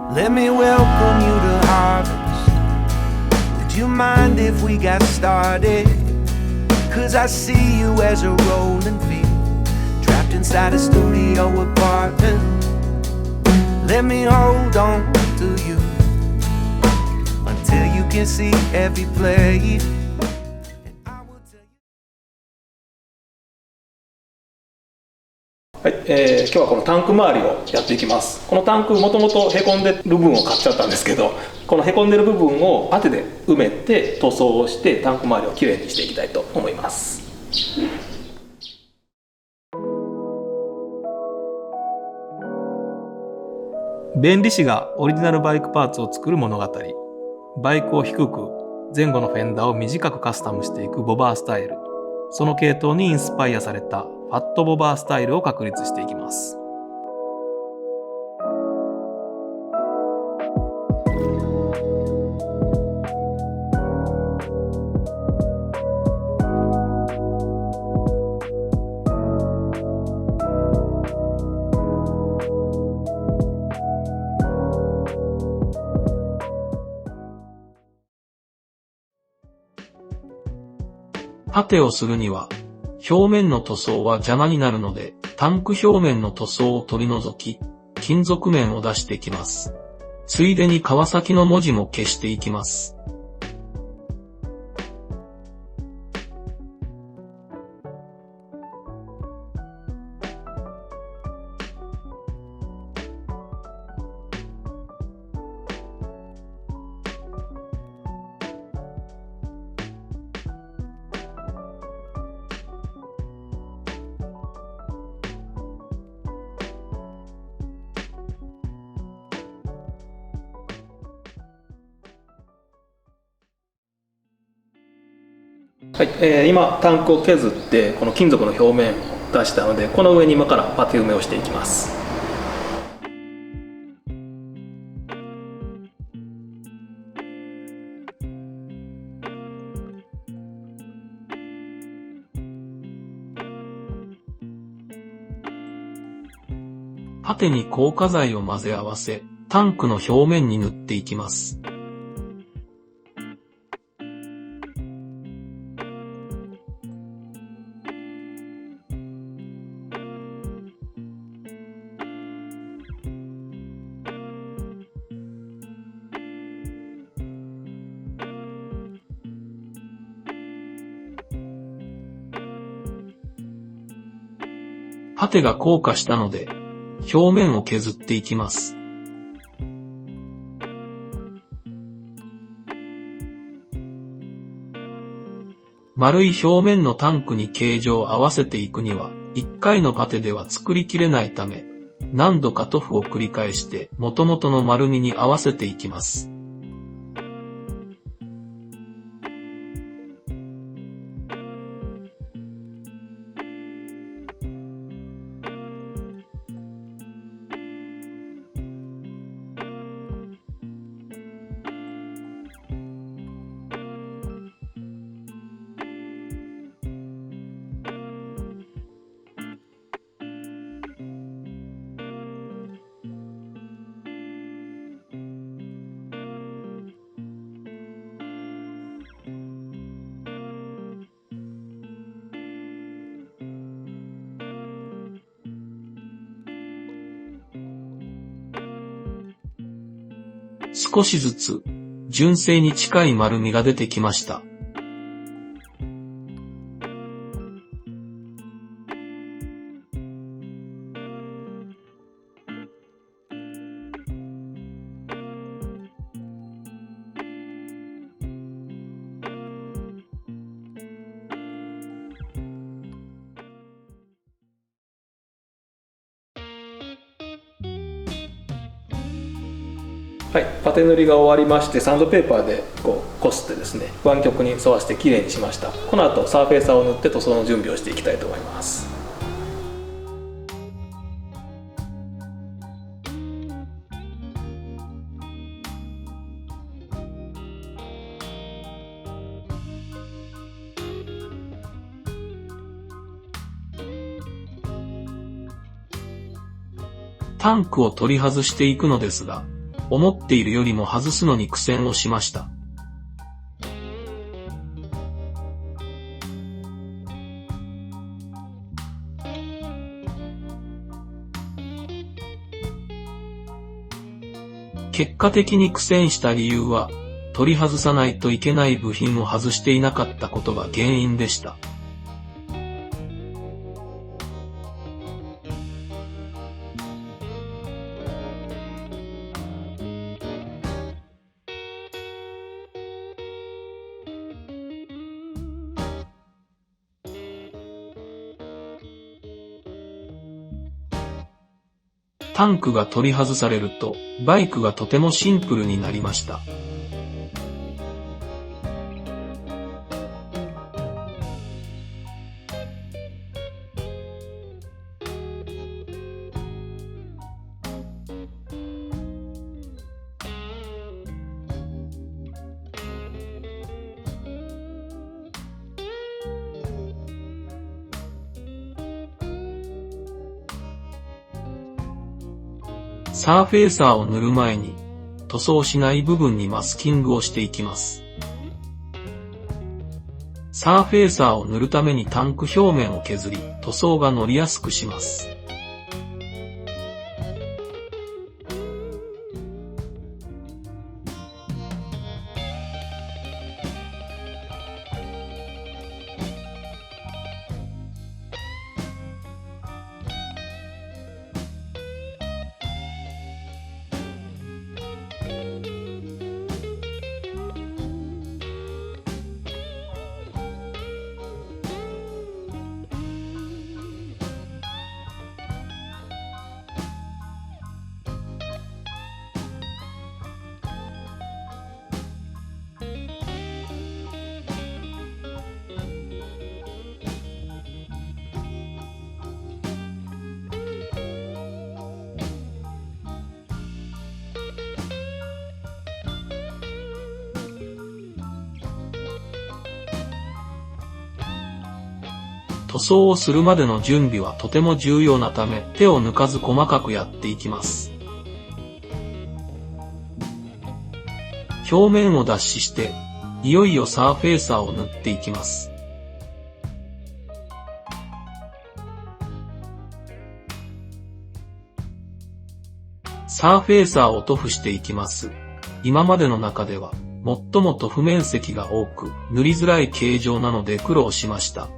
Let me welcome you to Harvest. Would you mind if we got started? 'Cause I see you as a rolling field, trapped inside a studio apartment. Let me hold on to you until you can see every play.はい、今日はこのタンク周りをやっていきます。このタンクもともとへこんでる部分を買っちゃったんですけど、このへこんでる部分をパテで埋めて塗装をしてタンク周りをきれいにしていきたいと思います。弁理士がオリジナルバイクパーツを作る物語。バイクを低く、前後のフェンダーを短くカスタムしていくボバースタイル。その系統にインスパイアされたファットボバースタイルを確立していきます。パテをするには、表面の塗装は邪魔になるので、タンク表面の塗装を取り除き、金属面を出していきます。ついでに川崎の文字も消していきます。はい、今タンクを削ってこの金属の表面を出したので、この上に今からパテ埋めをしていきます。パテに硬化剤を混ぜ合わせ、タンクの表面に塗っていきます。パテが硬化したので、表面を削っていきます。丸い表面のタンクに形状を合わせていくには、1回のパテでは作りきれないため、何度か塗布を繰り返して元々の丸みに合わせていきます。少しずつ純正に近い丸みが出てきました。はい、パテ塗りが終わりまして、サンドペーパーでこすってですね、湾曲に沿わせてきれいにしました。この後サーフェイサーを塗って塗装の準備をしていきたいと思います。タンクを取り外していくのですが、思っているよりも外すのに苦戦をしました。結果的に苦戦した理由は、取り外さないといけない部品を外していなかったことが原因でした。タンクが取り外されると、バイクがとてもシンプルになりました。サーフェーサーを塗る前に、塗装しない部分にマスキングをしていきます。サーフェーサーを塗るためにタンク表面を削り、塗装が乗りやすくします。塗装をするまでの準備はとても重要なため、手を抜かず細かくやっていきます。表面を脱脂して、いよいよサーフェーサーを塗っていきます。サーフェーサーを塗布していきます。今までの中では、最も塗布面積が多く、塗りづらい形状なので苦労しました。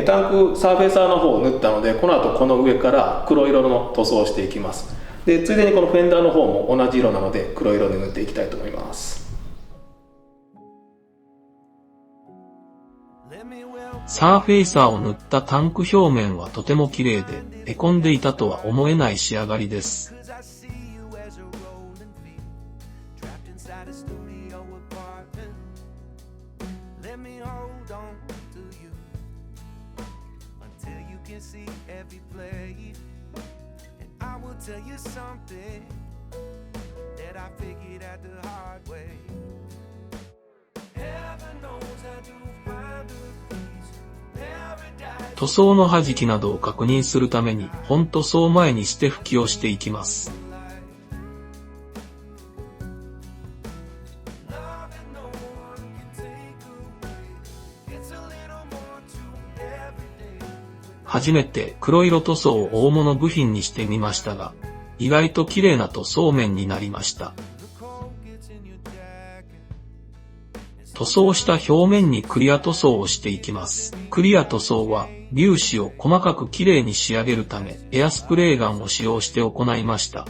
タンクサーフェーサーの方を塗ったので、この後この上から黒色の塗装をしていきます。で、ついでにこのフェンダーの方も同じ色なので黒色で塗っていきたいと思います。サーフェーサーを塗ったタンク表面はとても綺麗で、へこんでいたとは思えない仕上がりです。塗装の弾きなどを確認するために本塗装前に捨て拭きをしていきます。初めて黒色塗装を大物部品にしてみましたが、意外と綺麗な塗装面になりました。塗装した表面にクリア塗装をしていきます。クリア塗装は粒子を細かく綺麗に仕上げるため、エアスプレーガンを使用して行いました。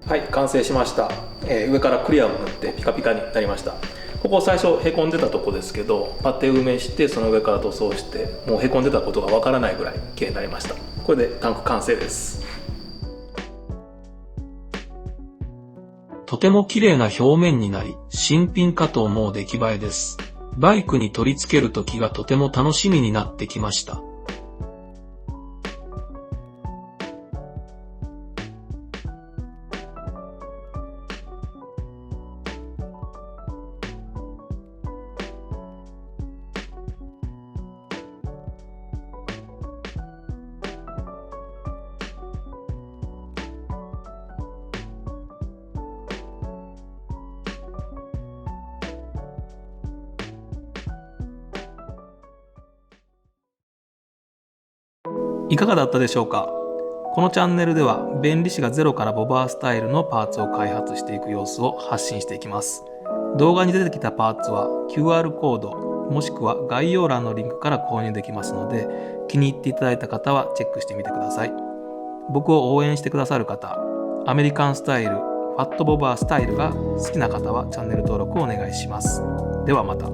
はい、完成しました。上からクリアを塗ってピカピカになりました。ここ最初へこんでたとこですけど、パテ埋めしてその上から塗装して、もうへこんでたことがわからないぐらい綺麗になりました。これでタンク完成です。とても綺麗な表面になり、新品かと思う出来栄えです。バイクに取り付ける時がとても楽しみになってきました。いかがだったでしょうか。このチャンネルでは弁理士がゼロからボバースタイルのパーツを開発していく様子を発信していきます。動画に出てきたパーツは QR コードもしくは概要欄のリンクから購入できますので、気に入っていただいた方はチェックしてみてください。僕を応援してくださる方、アメリカンスタイル、ファットボバースタイルが好きな方はチャンネル登録をお願いします。ではまた。